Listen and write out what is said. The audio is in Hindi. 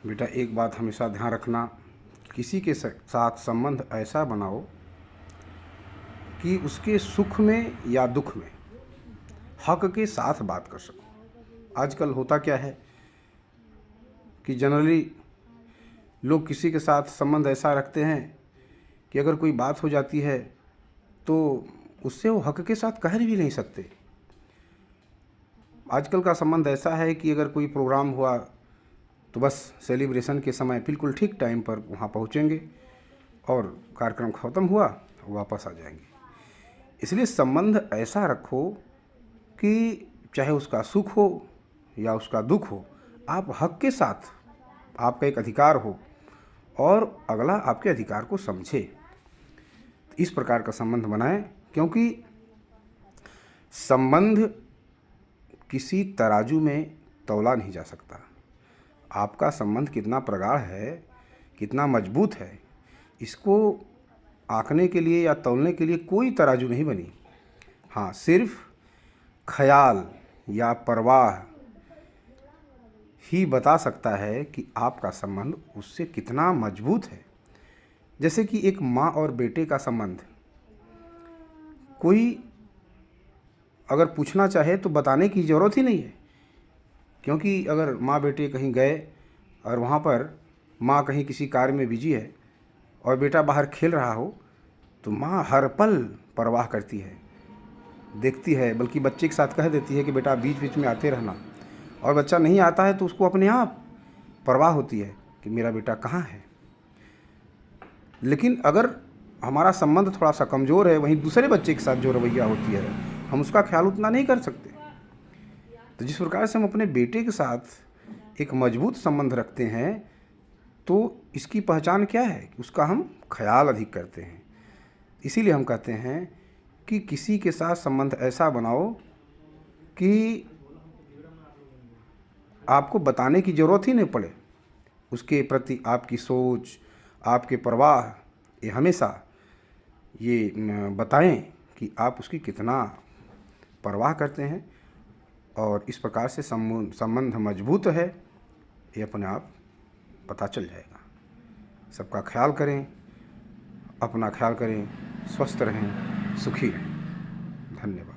बेटा एक बात हमेशा ध्यान रखना, किसी के साथ संबंध ऐसा बनाओ कि उसके सुख में या दुख में हक के साथ बात कर सको। आजकल होता क्या है कि जनरली लोग किसी के साथ संबंध ऐसा रखते हैं कि अगर कोई बात हो जाती है तो उससे वो हक के साथ कह भी नहीं सकते। आजकल का संबंध ऐसा है कि अगर कोई प्रोग्राम हुआ तो बस सेलिब्रेशन के समय बिल्कुल ठीक टाइम पर वहाँ पहुँचेंगे और कार्यक्रम ख़त्म हुआ वापस आ जाएंगे। इसलिए संबंध ऐसा रखो कि चाहे उसका सुख हो या उसका दुख हो, आप हक के साथ, आपका एक अधिकार हो और अगला आपके अधिकार को समझे। इस प्रकार का संबंध बनाएं, क्योंकि संबंध किसी तराजू में तौला नहीं जा सकता। आपका संबंध कितना प्रगाढ़ है, कितना मजबूत है, इसको आंकने के लिए या तौलने के लिए कोई तराजू नहीं बनी। हाँ, सिर्फ ख्याल या परवाह ही बता सकता है कि आपका संबंध उससे कितना मजबूत है। जैसे कि एक माँ और बेटे का संबंध, कोई अगर पूछना चाहे तो बताने की ज़रूरत ही नहीं है, क्योंकि अगर माँ बेटे कहीं गए और वहाँ पर माँ कहीं किसी कार्य में बिजी है और बेटा बाहर खेल रहा हो तो माँ हर पल परवाह करती है, देखती है, बल्कि बच्चे के साथ कह देती है कि बेटा बीच बीच में आते रहना। और बच्चा नहीं आता है तो उसको अपने आप परवाह होती है कि मेरा बेटा कहाँ है। लेकिन अगर हमारा संबंध थोड़ा सा कमज़ोर है, वहीं दूसरे बच्चे के साथ जो रवैया होती है हम उसका ख्याल उतना नहीं कर सकते। तो जिस प्रकार से हम अपने बेटे के साथ एक मजबूत संबंध रखते हैं, तो इसकी पहचान क्या है कि उसका हम ख्याल अधिक करते हैं। इसीलिए हम कहते हैं कि किसी के साथ संबंध ऐसा बनाओ कि आपको बताने की ज़रूरत ही नहीं पड़े। उसके प्रति आपकी सोच, आपके परवाह ये हमेशा ये बताएं कि आप उसकी कितना परवाह करते हैं। और इस प्रकार से संबंध मजबूत है, ये अपने आप पता चल जाएगा। सबका ख्याल करें, अपना ख्याल करें, स्वस्थ रहें, सुखी रहें। धन्यवाद।